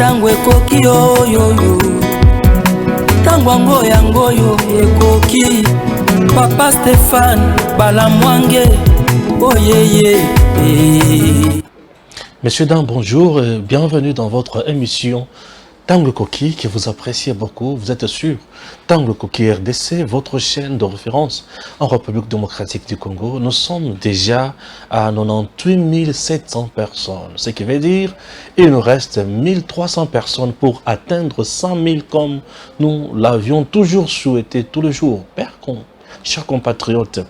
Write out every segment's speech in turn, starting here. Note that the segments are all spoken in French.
tango ekoki oyoyo tango yangoyo ekoki Papa Stéphane Balamwange oyeye. Messieurs, dames, bonjour et bienvenue dans votre émission Tango Koki que vous appréciez beaucoup. Vous êtes sûr, Tango Koki RDC, votre chaîne de référence en République démocratique du Congo. Nous sommes déjà à 98 700 personnes, ce qui veut dire il nous reste 1300 personnes pour atteindre 100 000 comme nous l'avions toujours souhaité tous les jours. Par contre, chers compatriotes,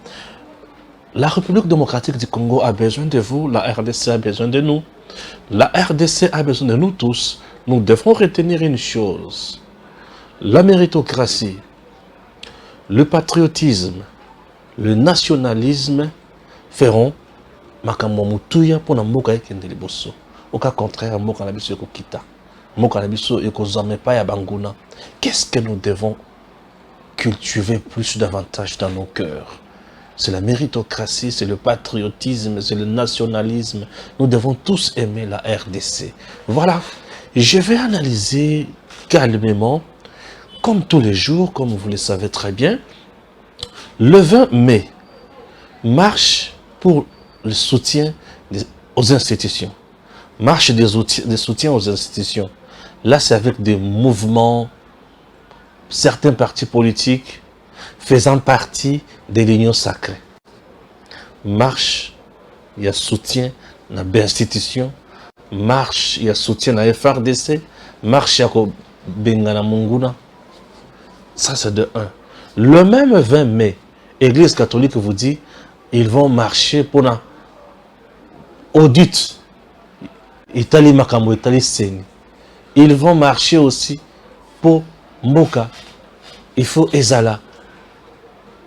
la République démocratique du Congo a besoin de vous, la RDC a besoin de nous, la RDC a besoin de nous tous. Nous devons retenir une chose, la méritocratie, le patriotisme, le nationalisme feront makambo mutuya pona mboka ekende liboso. Au cas contraire, mboka na biso ekokita. Mboka na biso ekozame pa ya banguna. Qu'est-ce que nous devons cultiver plus davantage dans nos cœurs? C'est la méritocratie, c'est le patriotisme, c'est le nationalisme. Nous devons tous aimer la RDC. Voilà. Je vais analyser calmement, comme tous les jours, comme vous le savez très bien, le 20 mai, marche pour le soutien aux institutions. Marche des soutiens aux institutions. Là, c'est avec des mouvements, certains partis politiques faisant partie de l'Union sacrée. Marche, il y a soutien dans les institutions. Marche, il y a soutien à FRDC, marche, il y a Bengana Munguna. Ça, c'est de 1. Le même 20 mai, l'Église catholique vous dit, ils vont marcher pour un audit. Italie Makambo, Italie Seni. Ils vont marcher aussi pour Mboka. Il faut Ezala.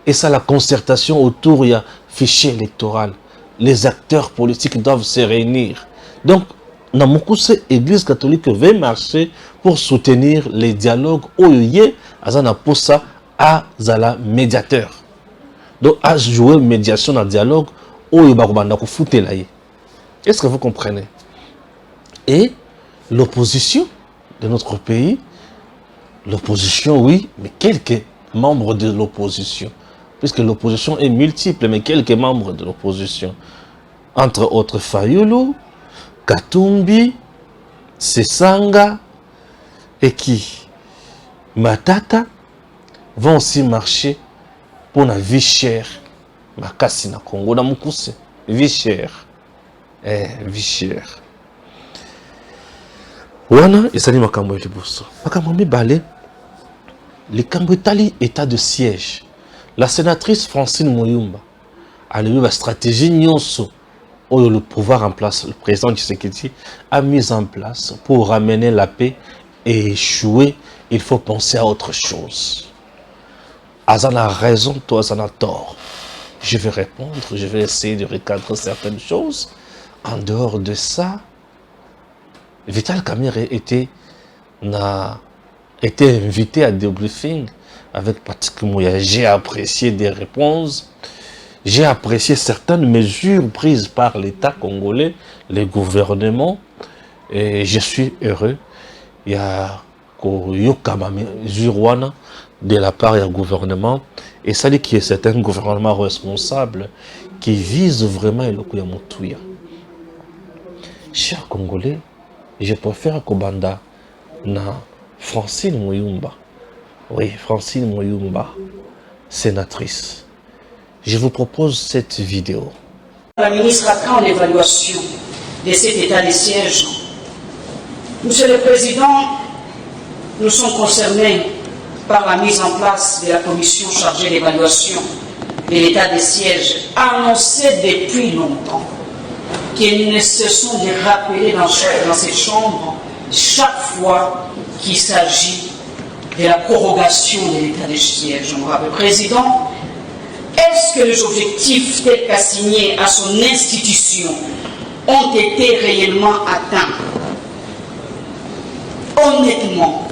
Et ça, la concertation autour, il y a fichier électoral. Les acteurs politiques doivent se réunir. Donc, dans mon coup, l'Église catholique va marcher pour soutenir les dialogues oyoye azana posa à zala médiateur. Donc à jouer médiation dans le dialogue oyo bakobanda ko futela ye. Est-ce que vous comprenez? Et l'opposition de notre pays, l'opposition oui, mais quelques membres de l'opposition, puisque l'opposition est multiple, mais quelques membres de l'opposition, entre autres Fayulu, Katumbi, Sesanga et qui Matata vont aussi marcher pour la vie chère. Makasi na Congo na mukuse, vie chère. Vie chère. Wana esali makambo liboso. Makambo mibale. Le Congo tali état de siège. La sénatrice Francine Moyumba a eu la stratégie nyonso. Le pouvoir en place, le président Tshisekedi a mis en place pour ramener la paix et échouer, il faut penser à autre chose. Azan a raison, toi Azan a tort. Je vais répondre, je vais essayer de recadrer certaines choses. En dehors de ça, Vital Kamerhe était invité à des briefings avec Patrick Mouya. J'ai apprécié des réponses. J'ai apprécié certaines mesures prises par l'État congolais, les gouvernements, et je suis heureux. Il y a mesure de la part du gouvernement, et ça dit que c'est un gouvernement responsable qui vise vraiment le Kouyamoutouya. Chers Congolais, je préfère Kobanda na Francine Moyumba. Oui, Francine Moyumba, sénatrice. Je vous propose cette vidéo. La ministre attend l'évaluation de cet état de siège. Monsieur le Président, nous sommes concernés par la mise en place de la commission chargée d'évaluation de l'état de siège, annoncée depuis longtemps, que nous ne cessons de rappeler dans cette chambre chaque fois qu'il s'agit de la prorogation de l'état de siège. Honorable Président, est-ce que les objectifs tels qu'assignés à son institution ont été réellement atteints? Honnêtement,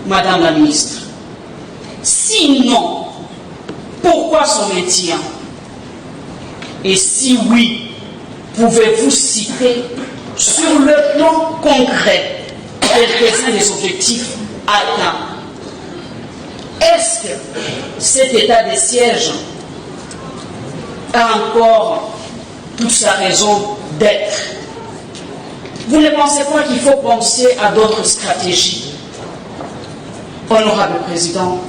Madame la Ministre, sinon, pourquoi son maintien? Et si oui, pouvez-vous citer sur le plan concret quelques-uns des objectifs atteints. Est-ce que cet état de siège a encore toute sa raison d'être? Vous ne pensez pas qu'il faut penser à d'autres stratégies? Honorable Président,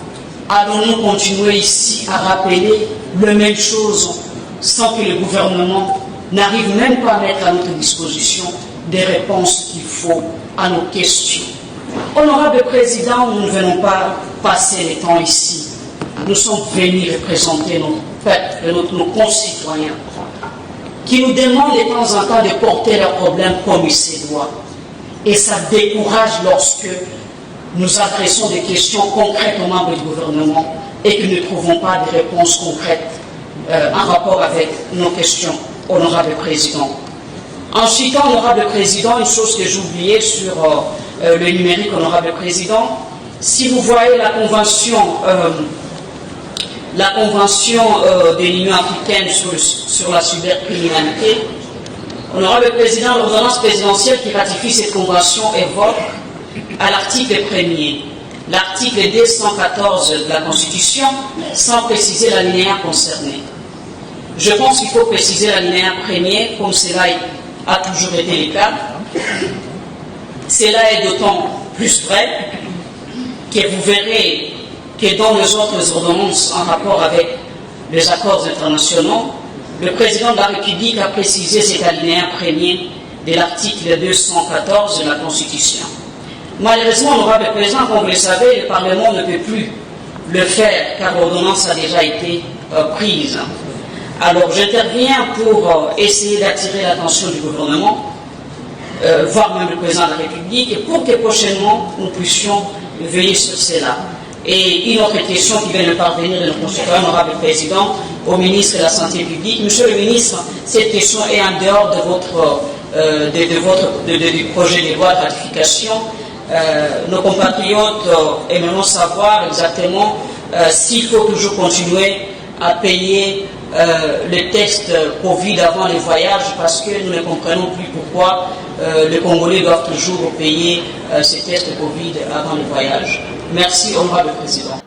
allons-nous continuer ici à rappeler les mêmes choses sans que le gouvernement n'arrive même pas à mettre à notre disposition des réponses qu'il faut à nos questions? Honorable Président, nous ne venons pas passer le temps ici. Nous sommes venus représenter notre peuple, nos concitoyens, qui nous demandent de temps en temps de porter leurs problèmes comme il se doit. Et ça décourage lorsque nous adressons des questions concrètes aux membres du gouvernement et que nous ne trouvons pas de réponses concrètes en rapport avec nos questions, Honorable Président. Ensuite, Honorable Président, une chose que j'ai oubliée sur le numérique, Honorable Président, si vous voyez la convention de l'Union africaine sur la cybercriminalité, Honorable Président, l'ordonnance présidentielle qui ratifie cette convention évoque à l'article 1er, l'article 214 de la Constitution, sans préciser l'alinéa concerné. Je pense qu'il faut préciser l'alinéa 1er, comme cela a toujours été le cas. Cela est d'autant plus vrai que vous verrez que dans les autres ordonnances en rapport avec les accords internationaux, le président de la République a précisé cet alinéa 1er de l'article 214 de la Constitution. Malheureusement, Honorable Président, comme vous le savez, le Parlement ne peut plus le faire car l'ordonnance a déjà été prise. Alors j'interviens pour essayer d'attirer l'attention du gouvernement, voire même le président de la République, et pour que prochainement nous puissions veiller sur cela. Et une autre question qui vient de parvenir de nos concitoyens, Honorable Président, au ministre de la Santé publique. Monsieur le ministre, cette question est en dehors du projet de loi de ratification. Nos compatriotes aimeront savoir exactement s'il faut toujours continuer à payer les tests Covid avant les voyages, parce que nous ne comprenons plus pourquoi les Congolais doivent toujours payer ces tests Covid avant les voyages. Merci, Honorable Président.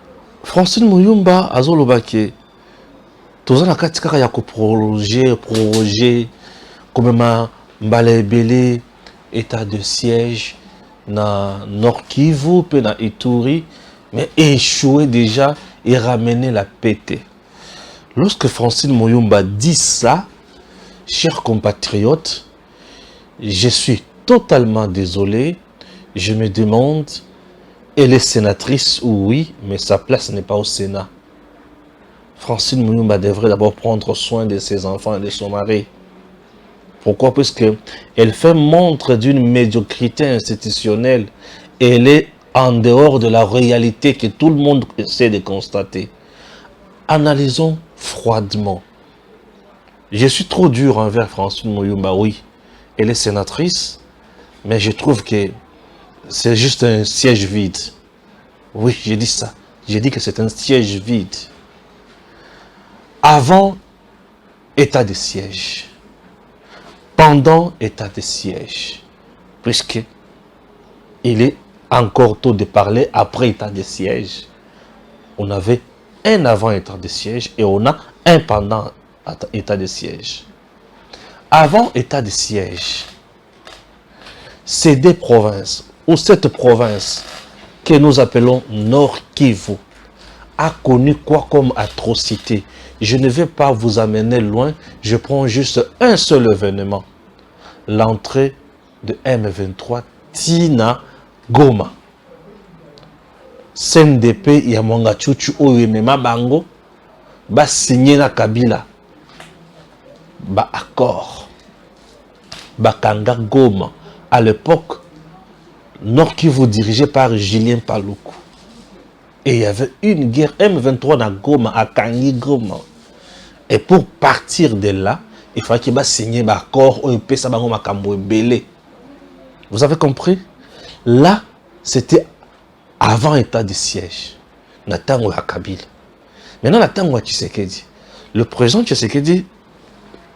Francine Muyumba azolobake tozana kati kaka ya ko proroger komema mbala ebele état de siège na Nord Kivu pe na Ituri, mais échoué déjà et ramener la pété. Lorsque Francine Muyumba dit ça, chers compatriotes, je suis totalement désolé. Je me demande, elle est sénatrice, oui, mais sa place n'est pas au Sénat. Francine Muyumba devrait d'abord prendre soin de ses enfants et de son mari. Pourquoi? Parce qu'elle fait montre d'une médiocrité institutionnelle. Elle est en dehors de la réalité que tout le monde essaie de constater. Analysons froidement. Je suis trop dur envers Francine Muyumba, oui. Elle est sénatrice, mais je trouve que c'est juste un siège vide. Oui, j'ai dit ça. J'ai dit que c'est un siège vide. Avant état de siège, pendant état de siège, puisque il est encore tôt de parler après état de siège. On avait un avant état de siège et on a un pendant état de siège. Avant état de siège, ces deux provinces, ou cette province que nous appelons Nord Kivu, a connu quoi comme atrocité? Je ne vais pas vous amener loin, je prends juste un seul événement. L'entrée de M23 Tina Goma. CNDP ya Mwanga Chuchu Oyemema Bango ba signé na Kabila ba accord Bakanga Goma. À l'époque, Nord Kivu dirigé par Julien Paluku. Et il y avait une guerre M23 na Goma, à Kangi Goma. Et pour partir de là, il fallait qu'il va signer un accord au Pesa Bango Makambo Belé. Vous avez compris? Là, c'était avant état de siège. Natango ya Kabila. Maintenant, Natango ya Tshisekedi. Le président Tshisekedi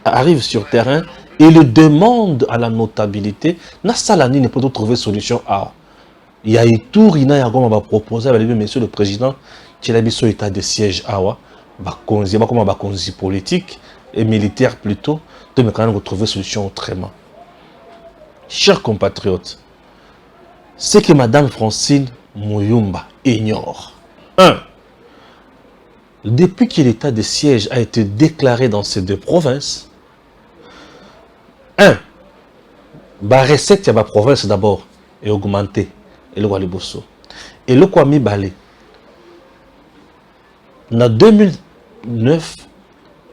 arrive sur terrain et le demande à la notabilité. Na Salani ne peut trouver solution à Il y a Itour, il y a proposé, monsieur le président, qu'il a mis sur l'état de siège awa, comme politique et militaire plutôt, de me quand même retrouver solution autrement. Chers compatriotes, ce que Madame Francine Muyumba ignore. 1. Depuis que l'état de siège a été déclaré dans ces deux provinces, 1. La recette de la province d'abord est augmentée. Et le Waliboso. Et le Kwami Balé. En 2009,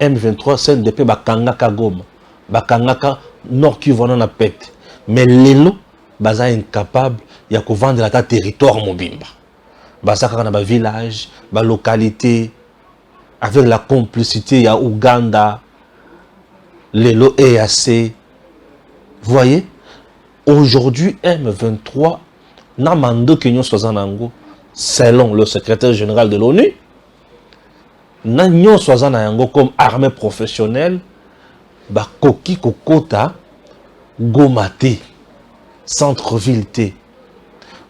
M23 CNDP Bakangaka Goma. Bakangaka Nord Kivu na pète. Mais l'élo, baza incapable, il y a que vendre la territoire mobimba. Baza kana ba village, ba localité, avec la complicité, il y a Ouganda, l'élo EAC. Vous voyez, aujourd'hui, M23, Namando Kenyon Swazanango, selon le secrétaire général de l'ONU, Nanyon Swazanango comme armée professionnelle, Bakoki Kokota, Gomate, centre-ville T,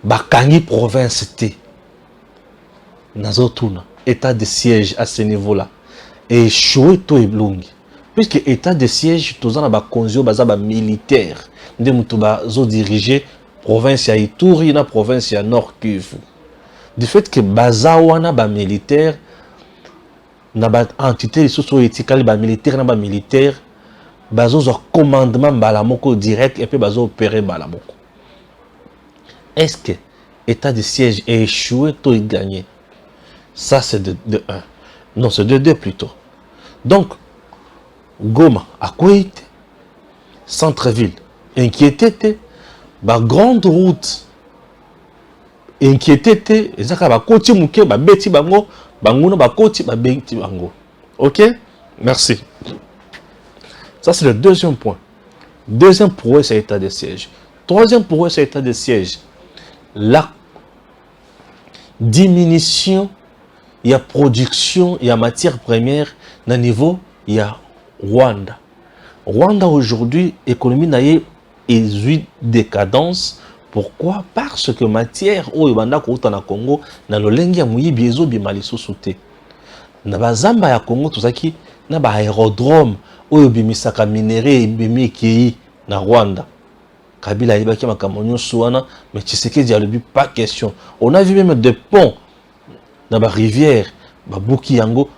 Bakani province T, Nazotuna, état de siège à ce niveau-là, et échoué to Eblungi. Puisque état de siège, tous en a conzio bazaba militaire, de Mutuba zo dirigé province ya Ituri, na province ya Nord Kivu. Du fait que bazawana ba militaire, na ba entité socio-éthique ba militaire na ba militaire, bazo zo commandement balamoko direct et puis bazo opérer balamoko. Est-ce que état de siège est échoué to y gagné? Ça c'est de 1. Non, c'est de 2 plutôt. Donc Goma, à Kouit, centre-ville, inquiété, ba grande route, inquiété, ezaka ba koti muke, ba beti bango, banguna ba koti, ba beti bango. Ok? Merci. Ça c'est le deuxième point. Deuxième point, c'est l'état de siège. Troisième point, c'est l'état de siège. La diminution, il y a production, il y a matière première, dans le niveau, il y a Rwanda. Rwanda aujourd'hui, l'économie n'a eu une décadence. Pourquoi? Parce que matière au Rwanda na Congo na lolengi ya muyibi ezo bimaliso sute. Na bazamba ya Congo tozaki na ba aérodrome oyo bimisaka minéraux bimi ki na Rwanda. Kabila ibaki makamonyo suana mais Tshisekedi a le but pas question. On a vu même des ponts dans la rivière, ba Buki Yango,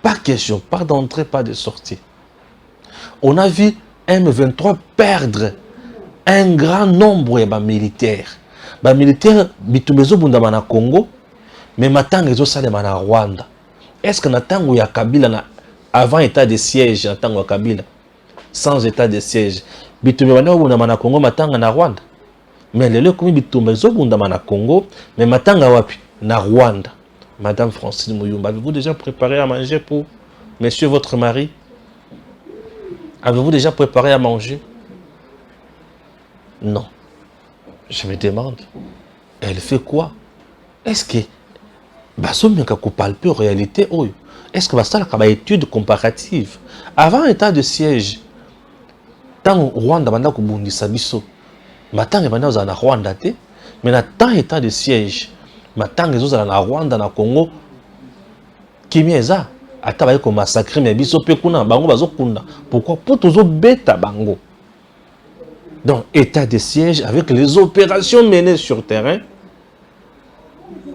pas question, pas d'entrée, pas de sortie. On a vu M23 perdre un grand nombre de militaires. Les militaires, bitumezo bundama na Congo, mais maintenant ils ont salé na Rwanda. Est-ce que natango ya Kabila avant état de siège natango ya Kabila, sans état de siège, bitumezo bundama na Congo matanga na Rwanda. Mais les lelo comme bitumezo bundama na Congo, mais matanga wapi na Rwanda. Madame Francine Muyumba, avez-vous déjà préparé à manger pour monsieur votre mari? Avez-vous déjà préparé à manger? Non. Je me demande, elle fait quoi? Est-ce que en réalité, est-ce que ça a une étude comparative? Avant l'état de siège, tant Rwanda banda kubundisa biso, matanga banda za na Rwanda te, mais na tant état de siège, matanga zo na Rwanda na Congo, kimieza ata ba ko massacrer mais biso pe kuna bango bazokunda. Pourquoi? Pour toujours bêta bango. Donc, état de siège avec les opérations menées sur terrain.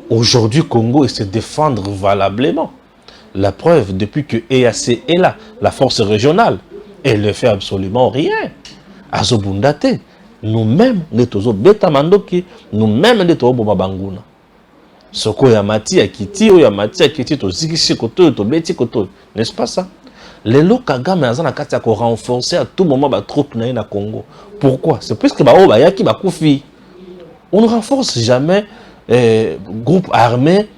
Aujourd'hui, Congo est se défendre valablement. La preuve, depuis que EAC est là, la force régionale, elle ne fait absolument rien. Azobundate, nous-mêmes, nous sommes bêta mandoki, nous-mêmes, nous sommes banguna. Soko ya mati ya kiti, ya mati ya kiti, to zikisi koto, to beti koto. N'est-ce pas ça? Les lots Kagame azana kati ya ko renforcer à tout moment ba troupes na Congo. Pourquoi? C'est parce que ba o ba yaki ba kufi. On ne renforce jamais groupe armé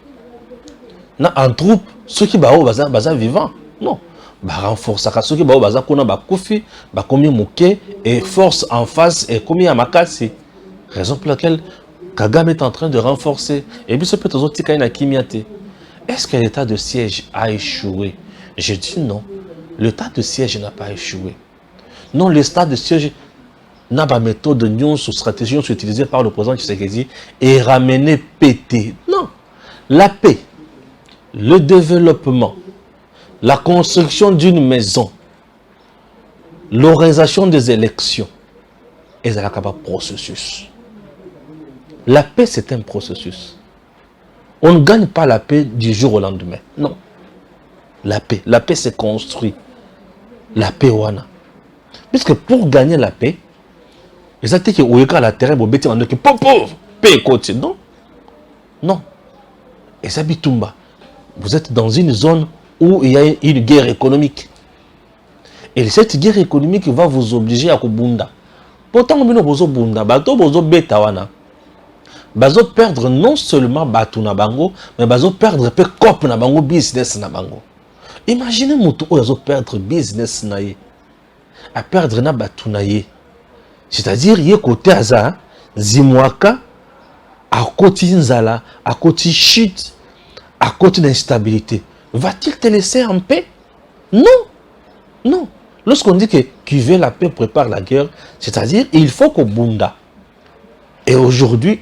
na en troupe ceux qui ba o baza vivant. Non. Ba renforcer ceux qui ba o baza kona ba kufi, ba komi muke et force en face et komi ya makasi. Raison pour laquelle Kagame est en train de renforcer. Et puis ce peut être aussi na kimiate. Est-ce que l'état de siège a échoué? Je dis non. L'état de siège n'a pas échoué. Non, l'état de siège, n'a pas méthode de stratégie utilisée par le président Tshisekedi et ramener pété. Non. La paix, le développement, la construction d'une maison, l'organisation des élections, et c'est un processus. La paix, c'est un processus. On ne gagne pas la paix du jour au lendemain. Non. La paix se construit. La paix, wana. Puisque pour gagner la paix, ils ont dit que vous la terre, vous avez dit paix côté. Non. Non. Et ça, Bitumba, vous êtes dans une zone où il y a une guerre économique. Et cette guerre économique va vous obliger à Kubunda. Pourtant, vous avez Bunda, vous Betawana. Vous perdre non seulement Batu na bango, mais vous perdre peu cop na bango, business na bango. Imaginez mutu oyo perdre business na ye. À perdre na Batu na ye. C'est-à-dire, il y a côté Aza, Zimwaka, à côté Nzala, à côté chute, à côté d'instabilité. Va-t-il te laisser en paix? Non. Non. Lorsqu'on dit que qui veut la paix prépare la guerre, c'est-à-dire il faut qu'au Bunda. Et aujourd'hui,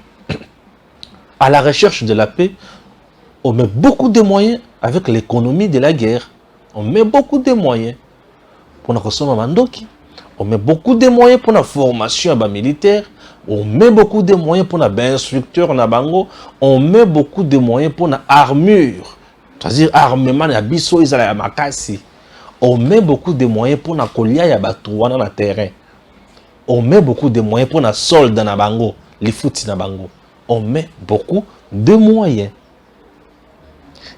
à la recherche de la paix, on met beaucoup de moyens avec l'économie de la guerre. On met beaucoup de moyens pour la consommation mandoki. On met beaucoup de moyens pour la formation militaire. On met beaucoup de moyens pour la instructeur na bango. On met beaucoup de moyens pour la armure. C'est-à-dire armement ya biso izala ya makasi. On met beaucoup de moyens pour la kolia ya batouana na terrain. On met beaucoup de moyens pour la solde na bango, les foutis na bango. On met beaucoup de moyens.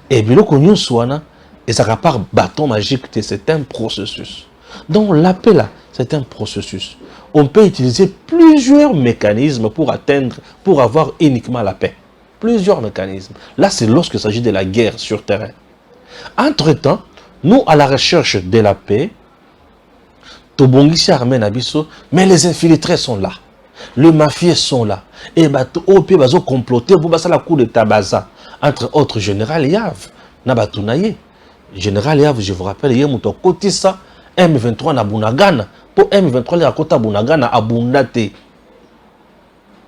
Et bien le connu soana et ça part bâton magique, c'est un processus. Donc la paix là, c'est un processus. On peut utiliser plusieurs mécanismes pour atteindre, pour avoir uniquement la paix. Plusieurs mécanismes. Là, c'est lorsqu'il s'agit de la guerre sur terrain. Entre-temps, nous, à la recherche de la paix, mais les infiltrés sont là. Les mafieux sont là. Et ils ont comploté pour la coup de Tabaza. Entre autres, Général Yav, Nabatounaye. Général Yav, je vous rappelle, il y a un Kotissa, M23 na Bunagana. Pour M23, il y a un Bunagana à Bundate.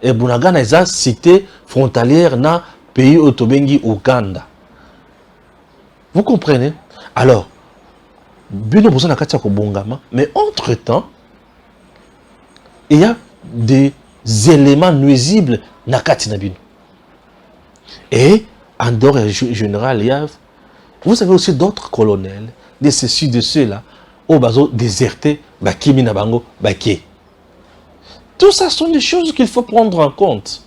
Et Bunagana est une cité frontalière dans le pays Otobengi, Ouganda. Vous comprenez? Alors, mais entre-temps, il y a des éléments nuisibles dans le Bino. Et, en dehors du général Yav, vous avez aussi d'autres colonels, de ceci, de ceux-là, au bazo déserté, Bakimi Nabango, Baki. Tout ça sont des choses qu'il faut prendre en compte.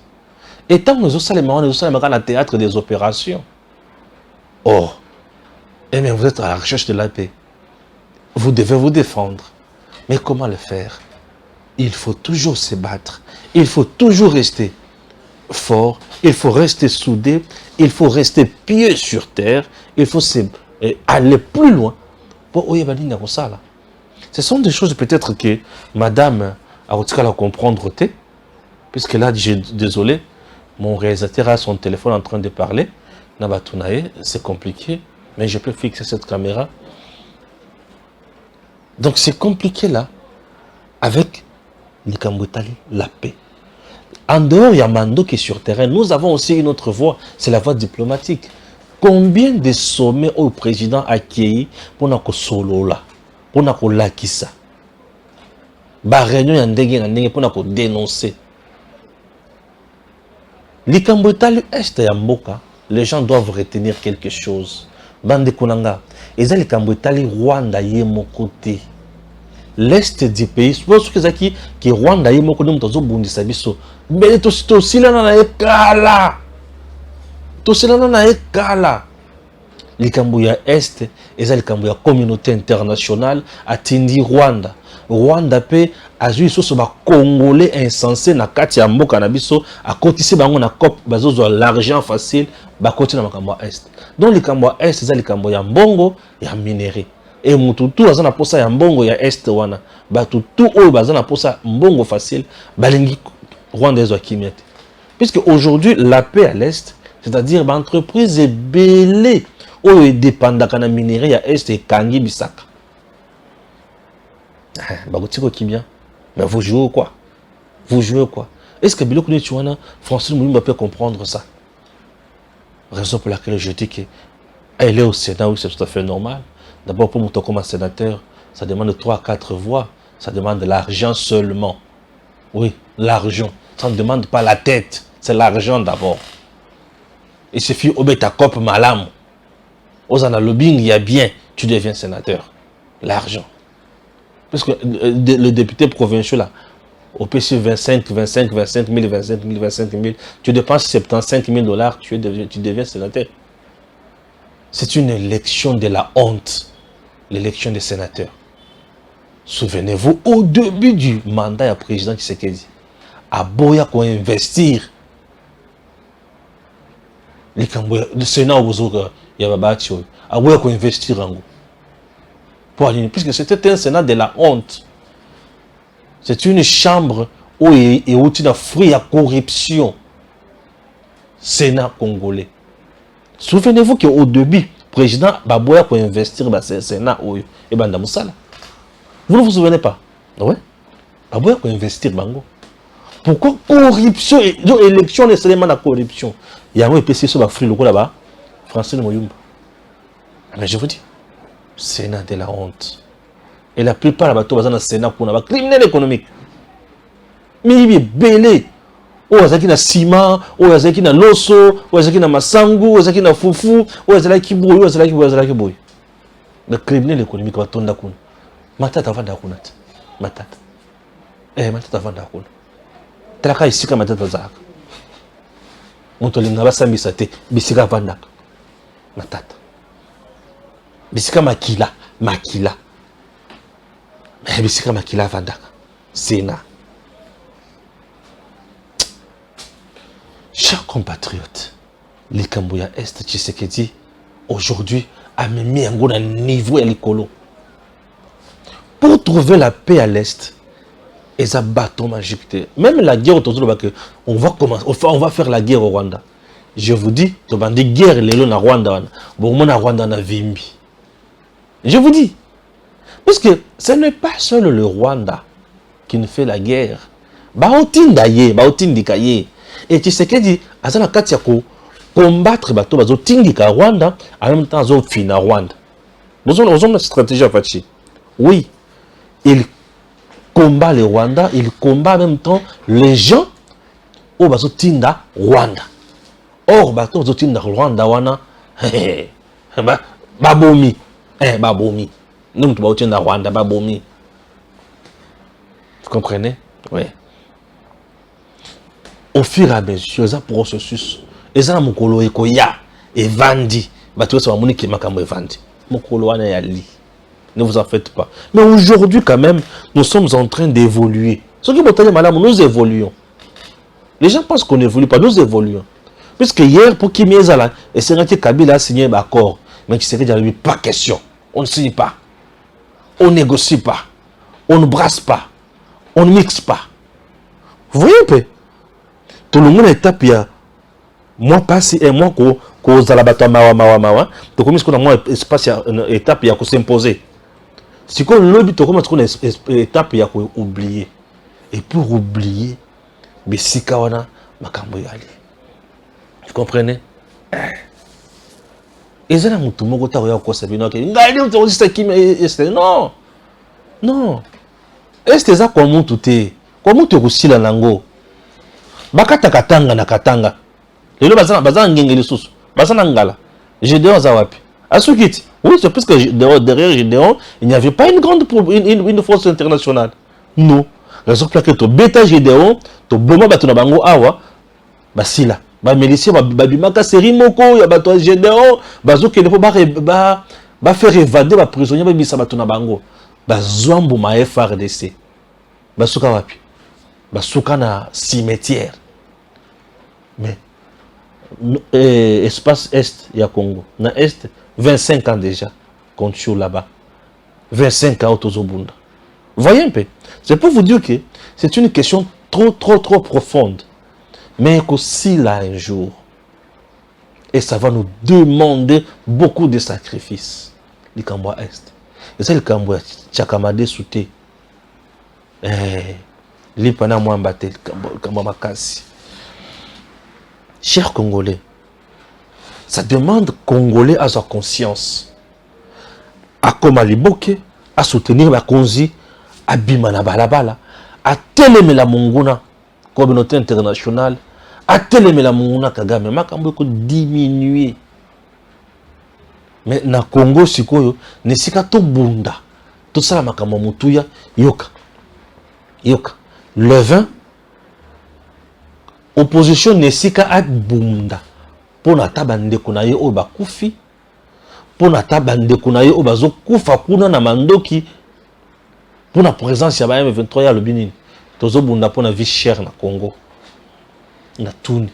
Et tant que nous sommes dans le théâtre des opérations, oh, eh bien, vous êtes à la recherche de la paix. Vous devez vous défendre. Mais comment le faire? Il faut toujours se battre. Il faut toujours rester fort. Il faut rester soudé. Il faut rester pieds sur terre. Il faut aller plus loin. Ce sont des choses peut-être que madame a comprendre, puisque là, désolé, mon réalisateur a son téléphone en train de parler. C'est compliqué, mais je peux fixer cette caméra. Donc c'est compliqué là, avec la paix. En dehors, il y a Mando qui est sur terrain. Nous avons aussi une autre voie, c'est la voie diplomatique. Combien de sommets au président a accueilli pour nous solo là, pour nous lakisa, ba réunion yandenge pour nous dénoncer. Likambotali est ya mboka, les gens doivent retenir quelque chose. Bande Konanga, et ça Likambotali Rwanda yé mon côté. L'est du pays, je pense que c'est qui Rwanda yé mon côté, nous avons bondi sabiso. Mais tout cela na ekala. Tout cela na ekala. Likambuya est, et ça Likambuya communauté internationale a tindi Rwanda. Rwanda pe a joué sur ce Congolais insensé na kati ya mboka na biso a kotisi bango na cop bazozo l'argent facile ba koti na makambo est. Donc likambo est c'est likambo ya mbongo ya minerai. Et mututu azana posa ya mbongo ya est wana ba tutu oyo bazana posa mbongo facile balingi Rwanda ezo kimiete. Puisque aujourd'hui la paix à l'est, c'est-à-dire ba entreprise belé oyo dépendaka na minerai ya est et kangi bisaka. Bah, vous bien. Mais vous jouez quoi? Vous jouez quoi? Est-ce que Biloko Nechouana, Francine Mouyumba peut comprendre ça? Raison pour laquelle je dis qu'elle est au Sénat, oui, c'est tout à fait normal. D'abord, pour monter comme un sénateur, ça demande 3 à 4 voix. Ça demande de l'argent seulement. Oui, l'argent. Ça ne demande pas la tête. C'est l'argent d'abord. Il suffit de cop malam. Aux lobbying, il y a bien, tu deviens sénateur. L'argent. Parce que le député provincial, là, au PC 25 000, 25 000, tu dépenses 75 000 $, tu deviens sénateur. C'est une élection de la honte, l'élection des sénateurs. Souvenez-vous, au début du mandat du président Tshisekedi, à Boya qu'on investir. Le Sénat il y a à Boya qu'on investir en gros. Puisque c'était un Sénat de la honte. C'est une chambre où il y a un fruit à corruption. Sénat congolais. Souvenez-vous qu'au début, le président Baboya pour investir dans le Sénat et dans Moussala. Vous ne vous souvenez pas? Oui. Baboya pour investir bango. Pourquoi corruption? Élection nécessairement la corruption. Il y a un PC sur le fruit là-bas. Francine Mouyumba. Mais je vous dis, Sénat de la honte. Et la plupart des bateaux dans le Sénat pour un criminel économique. Mais il est belé. Ou azaki na ciment, ou azaki na loso, ou azaki na masangu, ou azaki na fufu, ou azaki boy, ou azaki boy. Le criminel économique va tomber d'accord. Matata vanda kuna. Matata. Matata vanda kuna. Traka isika matata zaka. Monto linga basambisa te, bisika vanda. Matata. Bisika makila. Bisika makila vanda. Sénat. Chers compatriotes, les Cambouya Est Tshisekedi, aujourd'hui, a mis un gros niveau à l'écolo. Pour trouver la paix à l'Est, et ça bâton magique. Même la guerre autour de on va faire la guerre au Rwanda. Je vous dis, tu vas dire guerre les lots na Rwanda, bon na Rwanda na Vimbi. Je vous dis, parce que ce n'est pas seul le Rwanda qui nous fait la guerre. Baotindaye, baotindikaye. Et Tshisekedi, azana kati ya combattre bato bazo tindika Rwanda, en même temps zo fina Rwanda. Nous avons une stratégie à faire. Oui, il combat le Rwanda, il combat en même temps les gens au bazo tinda Rwanda. Or bato bazo tinda Rwanda wana, babomi, babomi. Nous tu bazo tinda Rwanda babomi. Vous comprenez? Oui. Au fur et à mesure, ça processus, et ça mokolo ekoya et vandi, bato ça va moni ki makambo vandi. Mokolo wana ya li. Ne vous en faites pas. Mais aujourd'hui quand même, nous sommes en train d'évoluer. Ce qui est madame, nous évoluons. Les gens pensent qu'on n'évolue pas, nous évoluons. Puisque hier, pour Kimi Ezala, et c'est que Kabila a signé un accord, mais qui serait dit pas question. On ne signe pas. On ne négocie pas. On ne brasse pas. On ne mixe pas. Vous voyez un peu? Tout le monde étape ya moi passer et moi ko zalabato mawa to comme ce qu'on a moi espace étape ya ko s'imposer. Si qu'on lobby to comme qu'on étape ya ko oublier. Et pour oublier bisika wana makambo yali. Vous comprenez? Et ça na mutu moko ta ko sa bino ke ngali on dit qui non. Non. Est-ce ça comme tout est comme tu kusila nango. Bakata katanga na katanga. Lelo bazana ngengeli susu. Bazana ngala. Gédéon zawapi. Asukiti. Oui, c'est parce que derrière Gédéon, il n'y avait pas une force internationale. Non. Raison pour laquelle to bêta Gédéon, to boma bato na bango awa, basila. Ba milicia babimaka seri moko ya bato Gédéon, bazoke ne ba faire évader ba prisonnier ba bisa bato na bango. Bazwambu ma FRDC. Basuka wapi? Basuka na cimetière. Mais espace Est, il y a Congo. Dans Est, 25 ans déjà, qu'on tue là-bas. 25 ans au Tozobunda. Voyez un peu. C'est pour vous dire que c'est une question trop profonde. Mais qu'aussi là un jour, et ça va nous demander beaucoup de sacrifices. Le Cambouya Est. Et c'est le Cambouya Tchakamade Souté. Lipana Mwambate, Kambamakasi. Chers Congolais, ça demande Congolais à sa conscience. À Komaliboke, à soutenir la Konzi, à Bimana Balabala, à télémer la Monguna, communauté internationale, à télémer la Monguna Kagame, Makambo diminuer. Mais na Congo, Sikoyo, Nesika to Bunda, tout ça la Makambo Mutuya, Yoka. Yoka. Le 20, opposition Nesika at Bunda. Pour na tabande kunaye oba kufi. Pour na tabande kunaye oba zo kufa kuna na mandoki. Pour la présence ya ba M23 ya lobini. Tozo bunda pour na vie chère na Congo. Na tuni.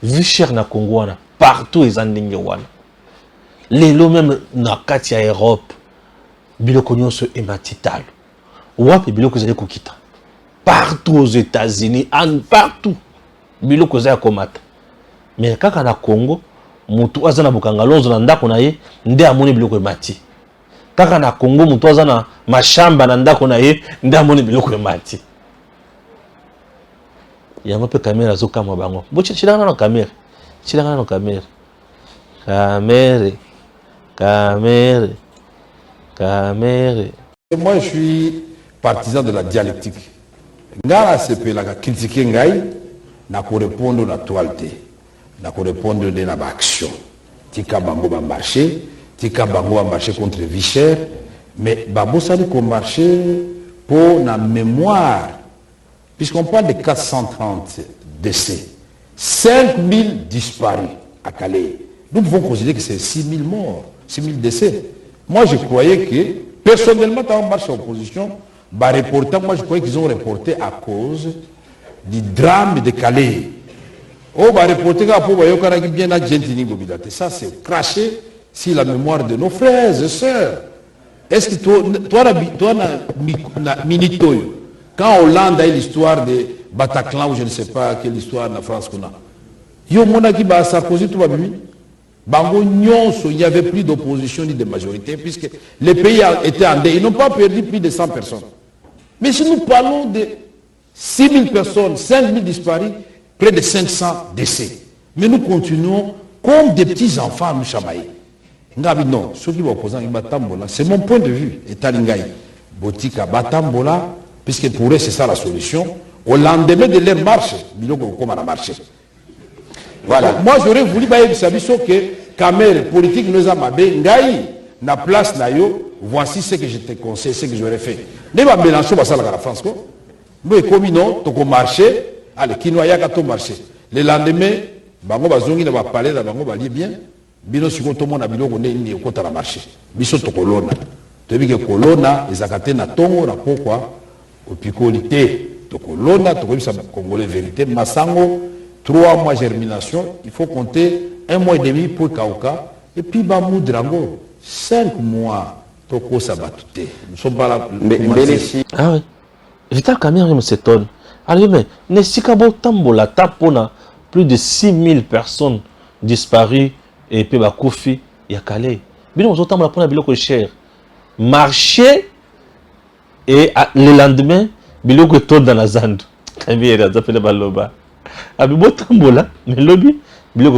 Vie chère na Congo wana partout ezandenge wana. Lelo même na kati ya Europe. Biloko nyonso ematitalo. Wapi biloko zali kokita. Partout aux États-Unis, partout. Biloko zali komata. Mais kaka na Congo, mutu azana bukanga lonzo na ndako na ye, nde amoni biloko emati. Kaka na Congo mutu azana mashamba na ndako na ye, nde amoni biloko emati. Yango pe kamera zo kama bango. Boche chilanga na kamera. Chilanga na kamera. Kamera. Kamera. Kamera. Moi je suis partisan de la dialectique. Ngara sepe la critiquer ngai na ko répondre na toileté. Na ko répondre de na action. Tika bango ba marché, tika bango ba marché contre Vichère, mais babo sali ko marché pour na mémoire. Puisqu'on parle de 430 décès, 5000 disparus à Calais. Nous pouvons considérer que c'est 6000 morts, 6000 décès. Moi, je croyais que, personnellement, quand on marche en opposition, moi, je croyais qu'ils ont reporté à cause du drame de Calais. Oh, reporter ça, c'est cracher sur la mémoire de nos frères et sœurs. Est-ce que toi, Minitoyo, quand Hollande a eu l'histoire de Bataclan, ou je ne sais pas quelle histoire de la France qu'on a, Sarkozy, tout va bien. Il n'y avait plus d'opposition ni de majorité, puisque les pays étaient en deuil. Ils n'ont pas perdu plus de 100 personnes. Mais si nous parlons de 6 000 personnes, 5 000 disparus, près de 500 décès. Mais nous continuons comme des petits enfants, nous chamailler. Non, ceux qui vont opposer, c'est mon point de vue. Et Talingaï, Botika, Batambola, puisque pour eux, c'est ça la solution. Au lendemain de leur marche, ils ont marché. Voilà. Moi, j'aurais voulu que Kamer, politique, nous a mabé, Ngaï, na place na yo, voici ce que je te conseille, ce que j'aurais fait. Ne pas mélanger ça à la France. Mais comme non, tu as marché, allez, qui n'a pas marché. Le lendemain, bango bazongi na ba parler na bango ba li bien, bino siko to mona biloko ne ni ko ta marché. Biso to kolona. To bi ke kolona ezakate na tongo na pokwa opikolité to kolona to ko bisa congolais vérité masango 3 mois germination, il faut compter 1 mois et demi pour Kauka, et puis Bamou Drango, 5 mois, Toko Sabatouté. Nous sommes pas là. Ah oui. Vital Kamere me s'étonne. Allez, mais, Nessikabo Tambola tapona, plus de 6000 personnes disparues, et puis Bakoufi, Yakale. Bien, on s'entend pour la biloko cher. Marché, et le lendemain, biloko tourne dans la zande. Kamere, ça fait le baloba. Abibotambola, mais lobby, mais le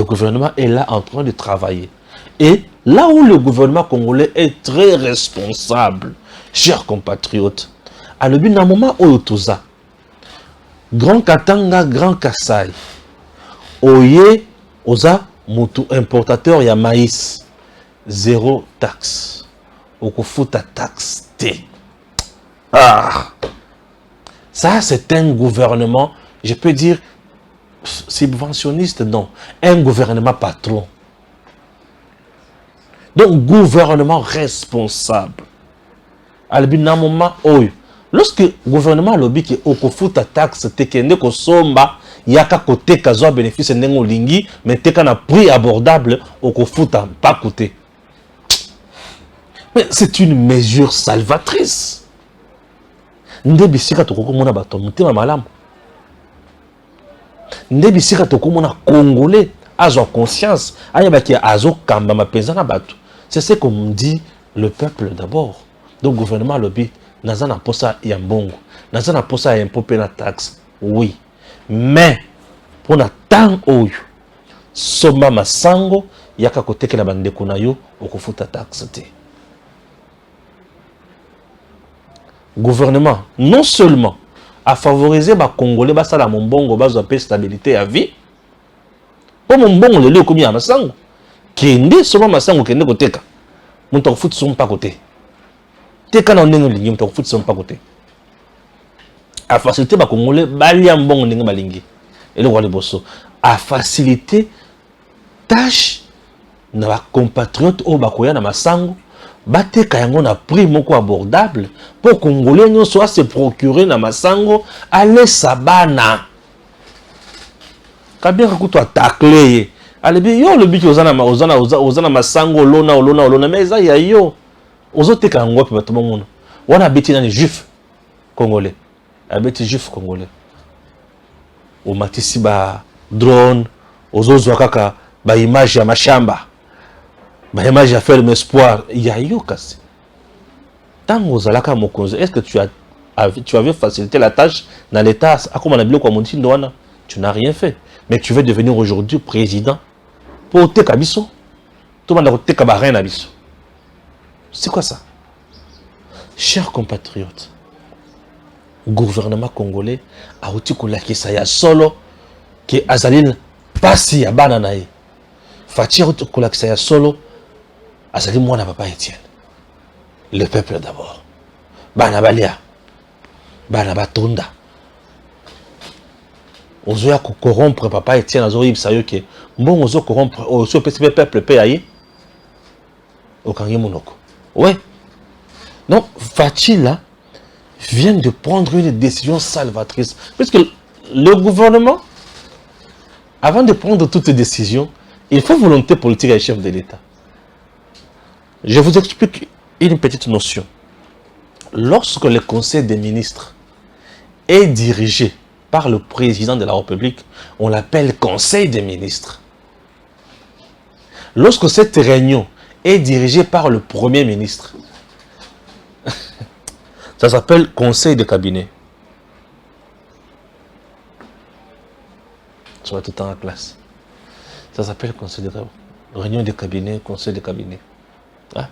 gouvernement est là en train de travailler. Et là où le gouvernement congolais est très responsable, chers compatriotes, à le but d'un moment où Toza, Grand Katanga, Grand Kassai, Oye, Oza, Mutu importateur, il y a maïs, 0 taxe. Okufuta taxe T. Ah! Ça, c'est un gouvernement, je peux dire, subventionniste, non. Un gouvernement patron. Donc, gouvernement responsable. Albina moment, lorsque le gouvernement lobby qui okufuta taxe tekende ko somba yaka côté kazo bénéfice nengo lingi mais teka na prix abordable okufuta pas coûté. Mais c'est une mesure salvatrice. Ndebisika tokomona bato mutema malamu. Ndebisika tokomona congolais azo conscience ayabaki azo kamba mapenza na bato. C'est ce qu'on dit le peuple d'abord. Donc gouvernement lobby naza na posa ya mbongo, naza na posa ya impôt pe na taxe. Oui. Mais pour na temps oyo somba masango yaka kotekela bandeko na yo okofuta taxe te. Gouvernement non seulement a favorisé ba Congolais basala mbongo bazo pe stabilité à vie. Pour mbongo le lio komi ya masango. Kende somba masango kende koteka. Muntu kofuta somba côté. Teka na ndenge lingi muntu kofuta somba côté. A facilité ba Congolais balia mbongo ndenge balingi. Et le roi de Bosso a facilité tâche na ba compatriotes au bakoya na masango bateka yango na prix moko abordable pour Congolais nyo soit se procurer na masango aller sabana kabien kuto atakler alebi yo le biki ozana masango olona mais ça ya yo ozoteka yango pe bato bongo wana beti na juif congolais abeti juif congolais o matisi ba drone ozozwa kaka ba image ya mashamba ba image ya faire l'espoir ya yo kasi tango zalaka mokonzi. Est-ce que tu avais facilité la tâche dans l'état akoma na biloko monti ndwana? Tu n'as rien fait, mais tu veux devenir aujourd'hui président pour te kabiso to banda ko te ka ba rien na biso. C'est quoi ça? Chers compatriotes, gouvernement congolais a outi kolakisa ya solo que azalil pasi ya bana na ye. Fati outi kolakisa ya solo azali mwana papa Etienne. Le peuple d'abord. Bana balia. Bana batonda. Ozoya ko corrompre papa Etienne azo yibisa yo ke mbongo ozo corrompre ozo peuple pe aye. Okangi monoko. Ouais. Donc Fati là vient de prendre une décision salvatrice. Puisque le gouvernement, avant de prendre toute décision, il faut volonté politique à chef de l'État. Je vous explique une petite notion. Lorsque le Conseil des ministres est dirigé par le président de la République, on l'appelle Conseil des ministres. Lorsque cette réunion est dirigée par le Premier ministre, ça s'appelle conseil de cabinet. Tu vois tout le temps en classe. Ça s'appelle conseil de cabinet. Réunion de cabinet, conseil de cabinet. Hein?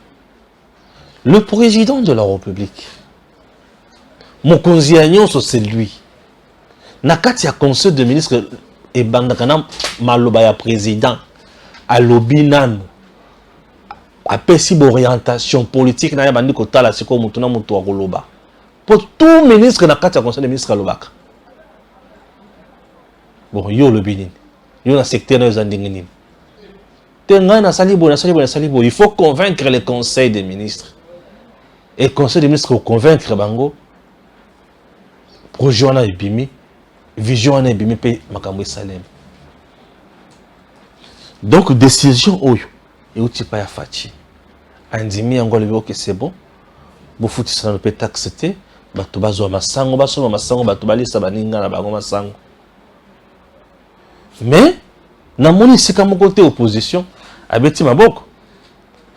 Le président de la République, mon conseiller, c'est lui. Nakati a conseil de ministre et bandakana malobaya président à l'obinan a possible orientation politique na yabandi kotala siko mutuna mutu wa koloba. Pour tout ministre na kati ya conseil de ministre alobaka. Bon, yo le binin. Yo na secteur na yozandingini. Tenga na salibo, il faut convaincre le conseil des ministres. Et le conseil des ministres pour convaincre bango projet wana ebimi, vision wana ebimi pe makambo Salem. Donc décision oyo et outi pa ya Fati. Andimi yango le que c'est bon. Bo futi sana pe taxete. Bato bazwa masango basoma masango bato balisa baninga na bango masango. Mais na moni sika moko te opposition abeti maboko.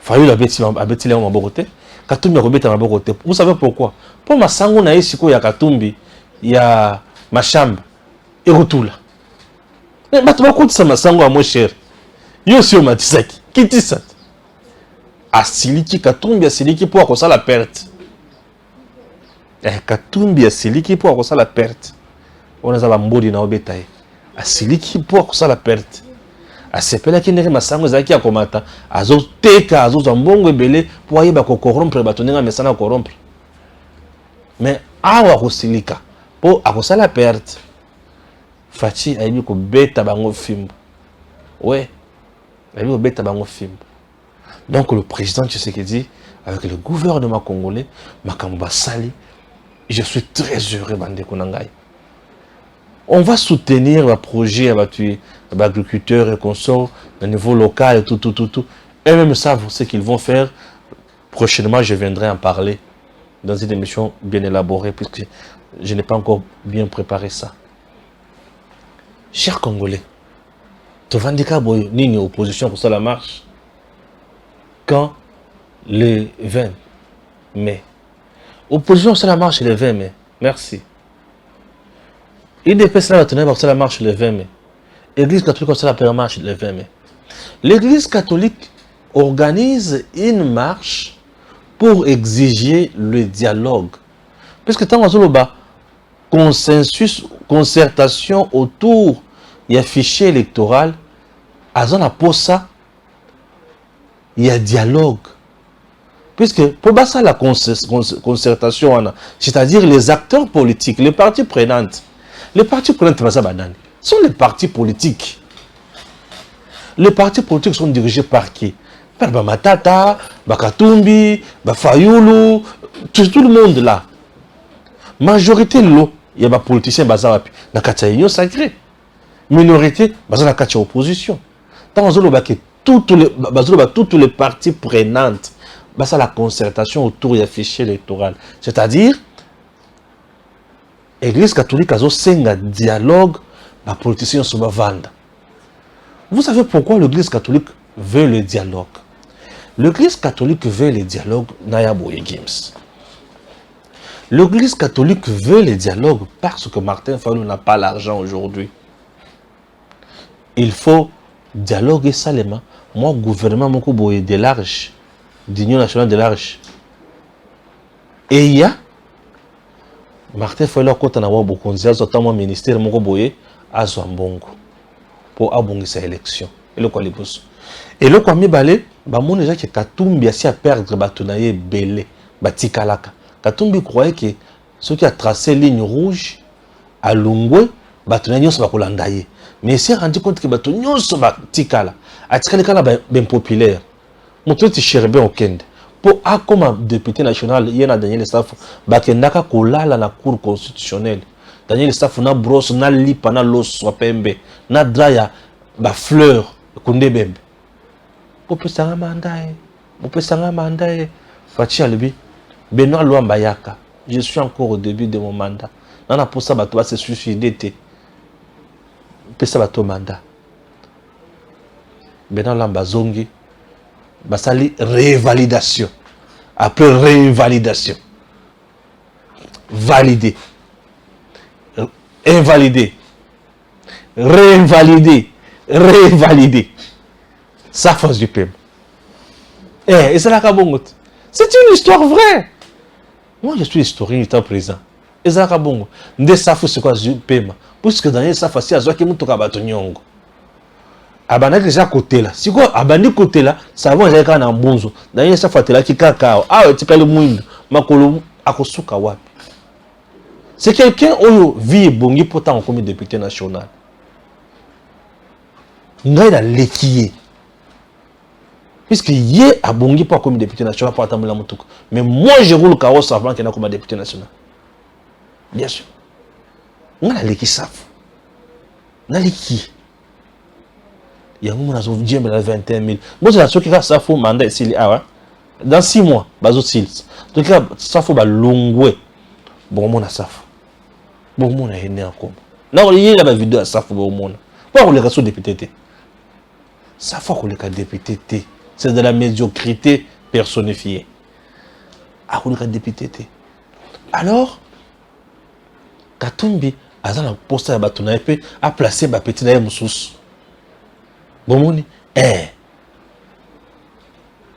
Fayu abeti le maboko te. Katumbi akobeta maboko te. Vous savez pourquoi? Pour masango na yesiko ya Katumbi ya mashamba et retour là. Mais bato bakutisa masango a moins cher. Yo si o matisaki kitisa. Asiliki Katumbi asiliki pour akosa la perte. Katumbi asiliki pour akosa la perte. On a za mbodi na obeta ye. Asiliki pour akosa la perte. Asepela kinere masango zaki akomata azo teka azo za mbongo ebele pour ayeba ko corrompre batonenga mesana corrompre. Mais awa kosilika pour akosa la perte. Fati ayebi ko beta bango fimbo. Ouais. Ayebi ko beta bango fimbo. Donc le président Tshisekedi avec le gouvernement congolais Makambo Sali, je suis très heureux bandeko nangai. On va soutenir le projet avec agriculteurs et consorts au niveau local et tout. Eux-mêmes savent ce qu'ils vont faire. Prochainement, je viendrai en parler dans une émission bien élaborée puisque je n'ai pas encore bien préparé ça. Chers Congolais, tu vas dire que ni opposition pour ça la marche. Quand le 20 mai, Opposition, c'est la marche le 20 mai. Merci. IDP, c'est la marche le 20 mai. L'Église catholique, c'est la marche le 20 mai. L'Église catholique organise une marche pour exiger le dialogue. Puisque tant qu'on a consensus, concertation autour du fichier électoral, à ça, il y a dialogue. Puisque pour ça, la concertation, c'est-à-dire les acteurs politiques, les parties prenantes, sont les partis politiques. Les partis politiques sont dirigés par qui? Par Matata, Katumbi, Fayulu, tout le monde là. Majorité l'eau, il y a des politiciens bazawapi. Dans la union sacrée. Minorité, dans la opposition. Dans toutes les parties prenantes, c'est la concertation autour du fichier électoral. C'est-à-dire, l'Église catholique a un dialogue, les politiciens sont vendus. Vous savez pourquoi l'Église catholique veut le dialogue? L'Église catholique veut le dialogue, Nayaboye Gims. L'Église catholique veut le dialogue parce que Martin Fayulu n'a pas l'argent aujourd'hui. Il faut dialoguer seulement. Moi, gouvernement, mon boye de l'arche, d'Union nationale de l'arche. Et il y a Martin Fayulu quand on a beaucoup de ministère, mon boye à Zambongo pour abonner sa élection. Et le quoi les pousse. Et le quoi mi balé, mon déjà que Katumbi a si à perdre batonaye belé, batikalaka. Katumbi croyait que ceux qui a tracé ligne rouge à Lungwe, batonaye se va kolandaye. Mais il s'est rendu compte que batonaye se va tikala. A tikala ben populaire. Mon truc cherbe au kende. Pour a comme député national, il y a Daniel Staff, bakendaka kolala na cour constitutionnelle. Daniel Staff na brosse na lipa na los swapembe na draya ba fleur kunde bembe. Popesanga mandae. Fachi Albi. Benoît Luambayaka. Je suis encore au début de mon mandat. Nana pour ça bato se suicider te. Pesa bato mandat. Benoît Luambazongi. Basali révalidation. Après révalidation. Validé. Invalidé. Réinvalidé. Révalidé. Ça force du paiement. Et c'est là qu'à c'est une histoire vraie. Moi, je suis historien du temps présent. Et c'est là qu'à bongo. Ndé safo c'est quoi du paiement. Puisque dans les safo si azo qui mutoka batonyongo. Abana déjà côté là. Si quoi abandi côté là, ça va déjà na mbonzo. Dans les safo là qui kakao. Ah, tu peux le mouindo. Makolo akosuka wapi. C'est quelqu'un qui vit bongi pourtant comme député national. Ngai na lekiye. Puisque hier a bongi pas comme député national pour attendre la moto. Mais moi je roule carrosse avant qu'il y ait comme député national. Bien sûr. On a l'équipe saf. On a l'équipe. Il y a un moment où on a 21 000. Moi je suis là ça faut mandat ici dans 6 mois bazo sils. Donc là ça faut ba longwe. Bon mon a saf. Bon mon a né encore. Là il y a la vidéo à saf bon mon. Pourquoi on les reçoit député? Ça faut qu'on les député. C'est de la médiocrité personnifiée. Ah, on est député. Alors, Katumbi, a posté à Batouna a placé ma petite naïe moussous. Bon, moni,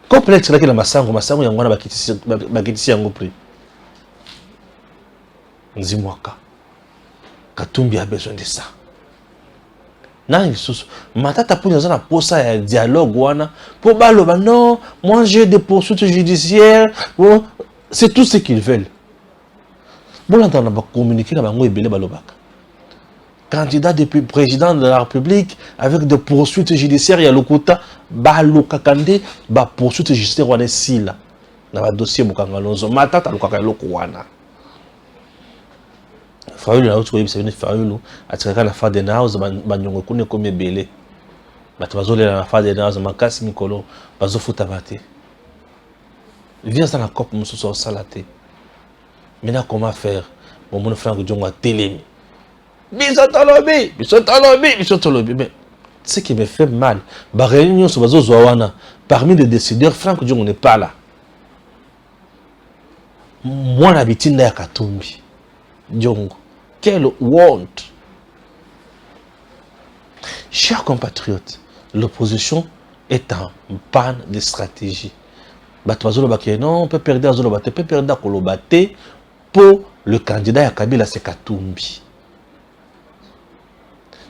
complexe là que la massango, il y a un bakiti yango prix. Dis-moi, Katumbi a besoin de ça. Matata pour nous a posé un dialogue pour baloba non, moi j'ai des poursuites judiciaires, bon, c'est tout ce qu'ils veulent. Bon, on va communiquer dans le balobaka. Candidat depuis président de la République avec des poursuites judiciaires, il y a le quota baloka kande ba poursuites judiciaires on est si là dans le dossier Mukangalonzo Matata le kakalo wana. Fayulu na autre c'est Fayulu atikaka na fa de naos banyongo kune comme belé bato bazole na fa de naos makasi mikolo bazofuta bate viens dans la cop mususu au salate maintenant comment faire bon mon frère Djongo a télé bisotolobi mais ce qui me fait mal ba réunion sur bazo wana parmi les décideurs Franck Djongo n'est pas là Moi, l'habitude de Katumbi. Diongo. Quelle honte. Chers compatriotes, l'opposition est en panne de stratégie. Non, on peut perdre Azolobate, on peut perdre Kolobate pour le candidat à Kabila, c'est Katumbi.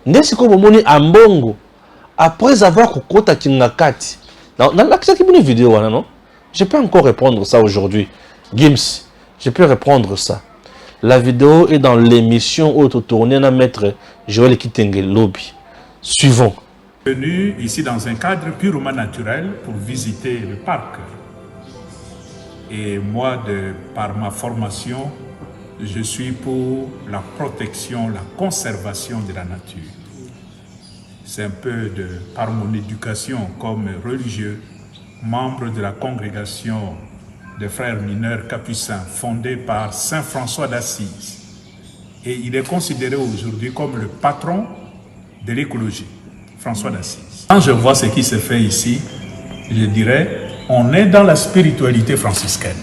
Nesiko Momoni Ambongo, après avoir kokota Kingakati, dans l'accès qui est une vidéo, non? Je peux encore répondre ça aujourd'hui. Gims, je peux répondre ça. La vidéo est dans l'émission auto-tournée à maître Joël Kitenge Lobby. Suivons. Venu ici dans un cadre purement naturel pour visiter le parc. Et moi, par ma formation, je suis pour la protection, la conservation de la nature. C'est un peu par mon éducation comme religieux, membre de la congrégation des frères mineurs capucins fondée par Saint François d'Assise. Et il est considéré aujourd'hui comme le patron de l'écologie, François d'Assise. Quand je vois ce qui se fait ici, je dirais, on est dans la spiritualité franciscaine.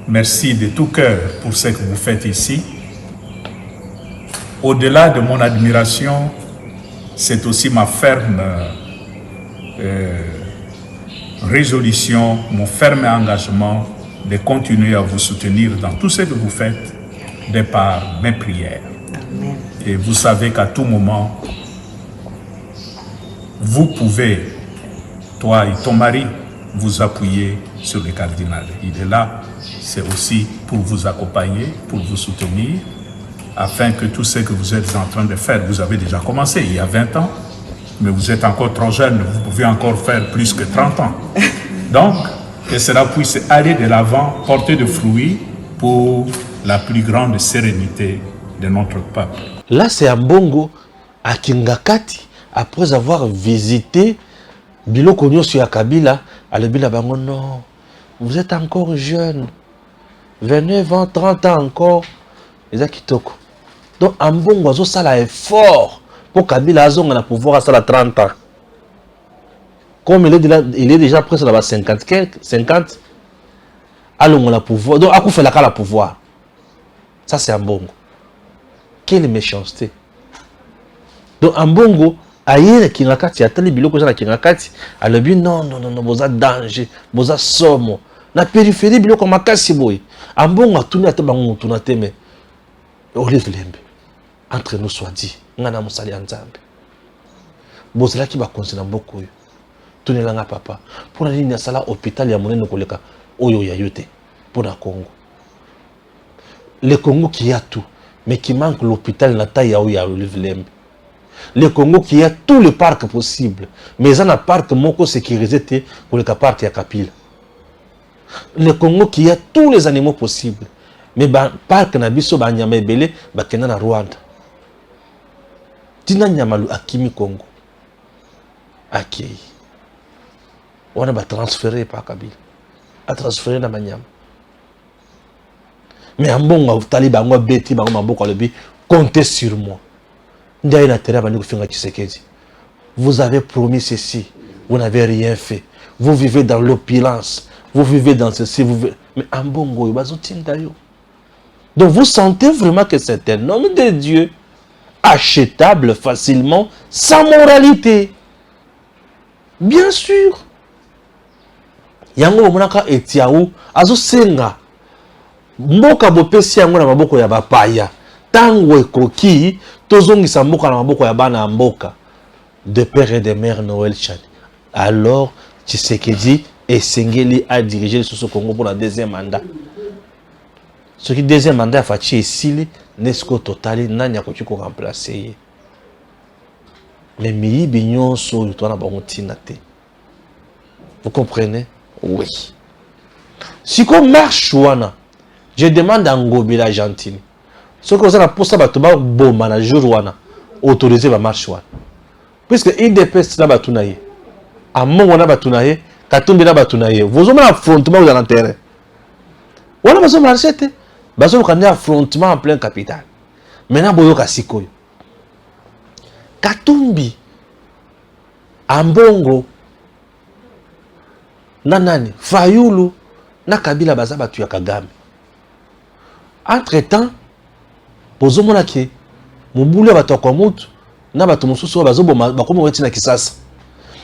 Merci de tout cœur pour ce que vous faites ici. Au-delà de mon admiration, c'est aussi ma ferme résolution, mon ferme engagement de continuer à vous soutenir dans tout ce que vous faites de par mes prières. Amen. Et vous savez qu'à tout moment, vous pouvez, toi et ton mari, vous appuyer sur le cardinal. Il est là, c'est aussi pour vous accompagner, pour vous soutenir, afin que tout ce que vous êtes en train de faire, vous avez déjà commencé il y a 20 ans, mais vous êtes encore trop jeune, vous pouvez encore faire plus que 30 ans. Donc, que cela puisse aller de l'avant, porter de fruits pour la plus grande sérénité de notre peuple. Là, c'est un bongo à Kingakati, après avoir visité Biloko Nyonso ya Kabila, à l'Ebila Bango, non, vous êtes encore jeune, 29 ans, 30 ans encore, les Akitoko. Donc, un bongo, ça a effort pour Kabila Azong a pouvoir à ça à 30 ans. Comme il est déjà presque à 50, alors on a pouvoir. Donc, à quoi fait la pouvoir? Ça, c'est un bongo. Quelle méchanceté. Donc, un bongo, ailleurs qui n'a qu'à y a tel biloko qui n'a qu'à à le but non, vous avez danger, vous avez somme. La périphérie biloko makasi boy. Un bongo a tourné à tabango tourné mais Olive Lembe. Entre nous soit dit, ngana musali anzambe. Bozela ki ba conseiller beaucoup. Tourné là papa. Pour la ligne sala hôpital ya monene koleka oyo ya yote pour la Congo. Le Congo qui a tout, mais qui manque l'hôpital na taille ya Olive Lembe. Le Congo qui a tout le parc possible, mais il y a un parc moko sécurisé pour le parc ya Kapila. Le Congo qui a tous les animaux possibles, mais le parc na biso ba nyama ebele ba kena na Rwanda. Tina nyamalu akimi Congo. Akei. On a transféré par Kabila. A transféré na manyama. Mais en bon au taliban ngwa beti ba ngwa mboko alobi comptez sur moi. Vous avez promis ceci, vous n'avez rien fait. Vous vivez dans l'opulence, vous vivez dans ceci, mais en bongo, donc vous sentez vraiment que c'est un homme de Dieu, achetable facilement, sans moralité. Bien sûr. Yango monaka etiaou, azo senga. Mboka bopesi yango na maboko ya bapaya. Tango ekoki tozongisa mboka na maboko ya bana mboka de père et de mère Noël Chad. Alors Tshisekedi esengeli a dirigé le Congo pour le deuxième mandat. Ce qui deuxième mandat a fait esili nesco totali nanya ko tiko remplacer. Mais mi binyonso to na bango tinate. Vous comprenez? Oui. Si qu'on marche wana, je demande à Ngobi l'Argentine. Ce que vous avez pour ça, c'est bon manager autorisé la marche. Puisque IDP c'est là batunaye. À mon wana batunaye, Katumbi na batunaye. Vous avez un affrontement dans l'intérêt. Wana bazo marcher te. Bazo quand affrontement en plein capital. Maintenant boyo kasikoyo. Katumbi Ambongo Nanani Fayulu na Kabila baza batu ya Kagame. Entre-temps, bozomona ke mobulu bato kwa mutu na bato mosusu bazoboma bakomo weti na Kisasa.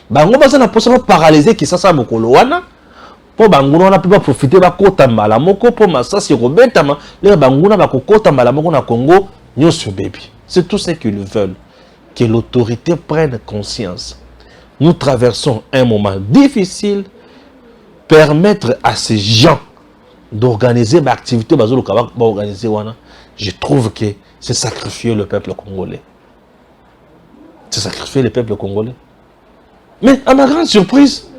Bango baza na posa paralyser Kisasa mokolo wana po banguna wana pe ba profiter ba kota mbala moko po masasi robetama le banguna ba kokota mbala moko na Congo nyonso baby. C'est tout ce qu'ils veulent, que l'autorité prenne conscience. Nous traversons un moment difficile. Permettre à ces gens d'organiser ma activité, je trouve que c'est sacrifier le peuple congolais. C'est sacrifier le peuple congolais. Mais à ma grande surprise,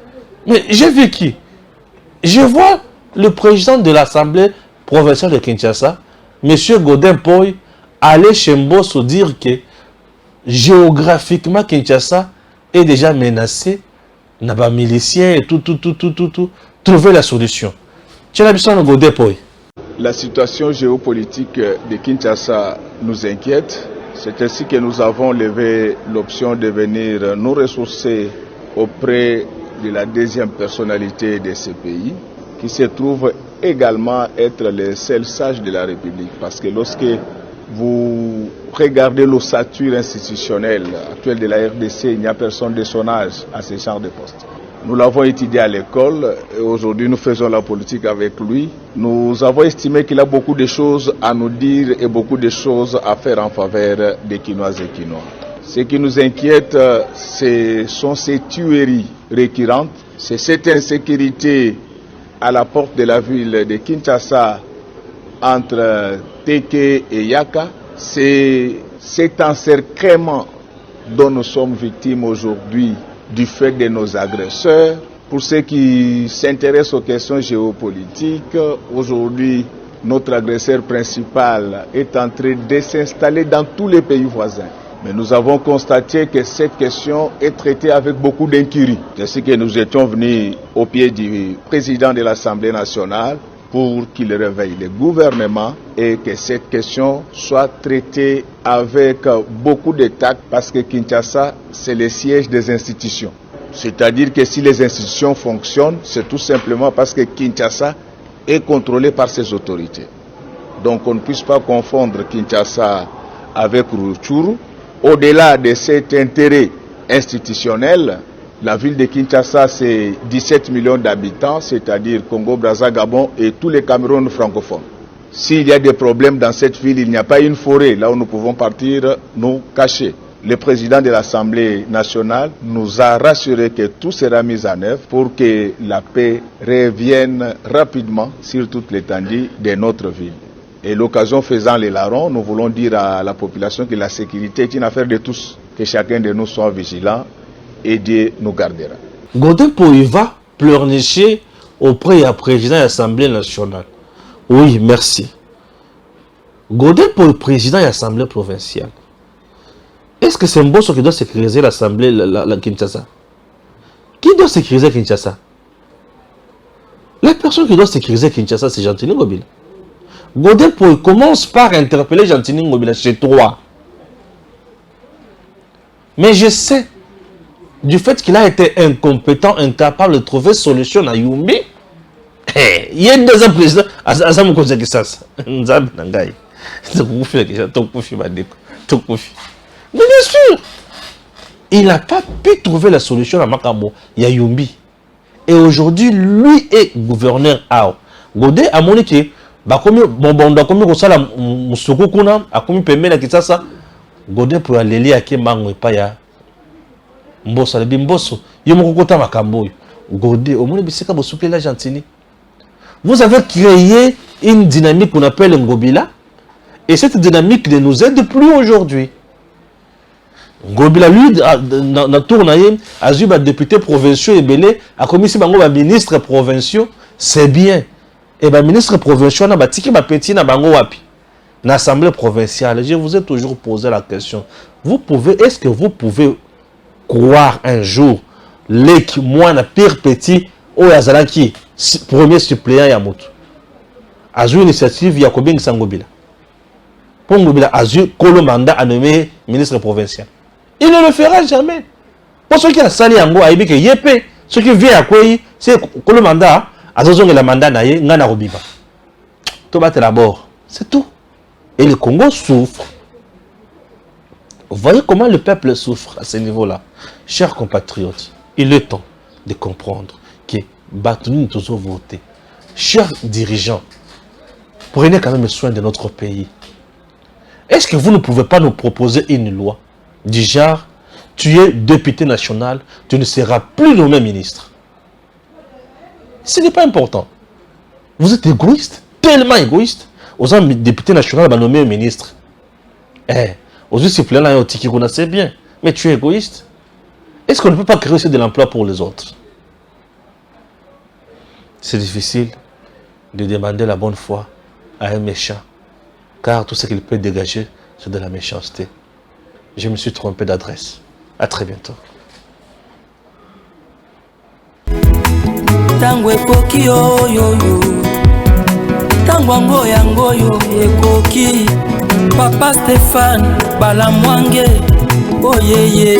mais j'ai vu qui? Je vois le président de l'Assemblée provinciale de Kinshasa, M. Godin Poy, aller chez Mbosso dire que géographiquement Kinshasa est déjà menacé. Naba miliciens et tout, trouver la solution. La situation géopolitique de Kinshasa nous inquiète. C'est ainsi que nous avons levé l'option de venir nous ressourcer auprès de la deuxième personnalité de ce pays, qui se trouve également être le seul sage de la République. Parce que lorsque vous regardez l'ossature institutionnelle actuelle de la RDC, il n'y a personne de son âge à ce genre de poste. Nous l'avons étudié à l'école et aujourd'hui nous faisons la politique avec lui. Nous avons estimé qu'il a beaucoup de choses à nous dire et beaucoup de choses à faire en faveur des Kinoises et Kinois. Ce qui nous inquiète, ce sont ces tueries récurrentes, c'est cette insécurité à la porte de la ville de Kinshasa entre Teke et Yaka, c'est cet encerclement dont nous sommes victimes aujourd'hui du fait de nos agresseurs. Pour ceux qui s'intéressent aux questions géopolitiques, aujourd'hui, notre agresseur principal est en train de s'installer dans tous les pays voisins. Mais nous avons constaté que cette question est traitée avec beaucoup d'incurie. C'est ce que nous étions venus au pied du président de l'Assemblée nationale pour qu'il réveille le gouvernement et que cette question soit traitée avec beaucoup de tact parce que Kinshasa, c'est le siège des institutions. C'est-à-dire que si les institutions fonctionnent, c'est tout simplement parce que Kinshasa est contrôlé par ses autorités. Donc on ne puisse pas confondre Kinshasa avec Rutshuru. Au-delà de cet intérêt institutionnel, la ville de Kinshasa, c'est 17 millions d'habitants, c'est-à-dire Congo, Brazza, Gabon et tous les Cameroun francophones. S'il y a des problèmes dans cette ville, il n'y a pas une forêt là où nous pouvons partir nous cacher. Le président de l'Assemblée nationale nous a rassuré que tout sera mis en œuvre pour que la paix revienne rapidement sur toute l'étendue de notre ville. Et l'occasion faisant les larrons, nous voulons dire à la population que la sécurité est une affaire de tous, que chacun de nous soit vigilant et Dieu nous gardera. Godin Poy va pleurnicher auprès du président de l'Assemblée nationale. Oui, merci. Godin Poy, président de l'Assemblée provinciale. Est-ce que c'est Mbosso qui doit sécuriser l'Assemblée, la Kinshasa? Qui doit sécuriser Kinshasa? La personne qui doit sécuriser Kinshasa, c'est Gentini Ngobila. Godin Poy commence par interpeller Gentini Ngobila chez toi. Mais je sais, du fait qu'il a été incompétent, incapable de trouver solution à Yumbi, il y a une deuxième président, Azam Kozakisas, Nzab Nangai, mais bien sûr, il n'a pas pu trouver la solution à Makambo, Yayumbi. Et aujourd'hui, lui est gouverneur à Godé a moniqué, Godin pour aller lire à Kemango et Paya Mbosso, le Bimbosso, Yomokota Makambo, Godé, au moins, c'est comme souple la Gentini. Vous avez créé une dynamique qu'on appelle Ngobila, et cette dynamique ne nous aide plus aujourd'hui. Ngobila, lui, dans tournaïe, a eu un député provincial et belé, a commis un ministre provincial, c'est bien. Et le ministre provincial a bâti un petit na bango wapi. L'Assemblée provinciale, je vous ai toujours posé la question. Est-ce que vous pouvez croire un jour, moi, na pire petit, au Yazalaki, premier suppléant Yamout, a eu une initiative Yakobing Sangobila. Pour Ngobila, a eu le mandat à nommer ministre provincial. Il ne le fera jamais. Pour ceux qui ont sali Yango, a dit que Yépé, ceux qui viennent à quoi, c'est le mandat Azozong la mandat naye ngana robiba. To battre d'abord, c'est tout. Et le Congo souffre. Vous voyez comment le peuple souffre à ce niveau-là. Chers compatriotes, il est temps de comprendre que nous devons voter. Chers dirigeants, prenez quand même soin de notre pays. Est-ce que vous ne pouvez pas nous proposer une loi du genre, tu es député national, tu ne seras plus nommé ministre? Ce n'est pas important. Vous êtes égoïste, tellement égoïste. Aux hommes députés nationaux, va nommer un ministre. Aux yeux suppléants, là, c'est bien. Mais tu es égoïste. Est-ce qu'on ne peut pas créer aussi de l'emploi pour les autres? C'est difficile de demander la bonne foi à un méchant. Car tout ce qu'il peut dégager, c'est de la méchanceté. Je me suis trompé d'adresse. À très bientôt. Tango ekoki oyoyo, tango ngoya ngoyo ekoki. Papa Stéphane Balamwange, oyeye.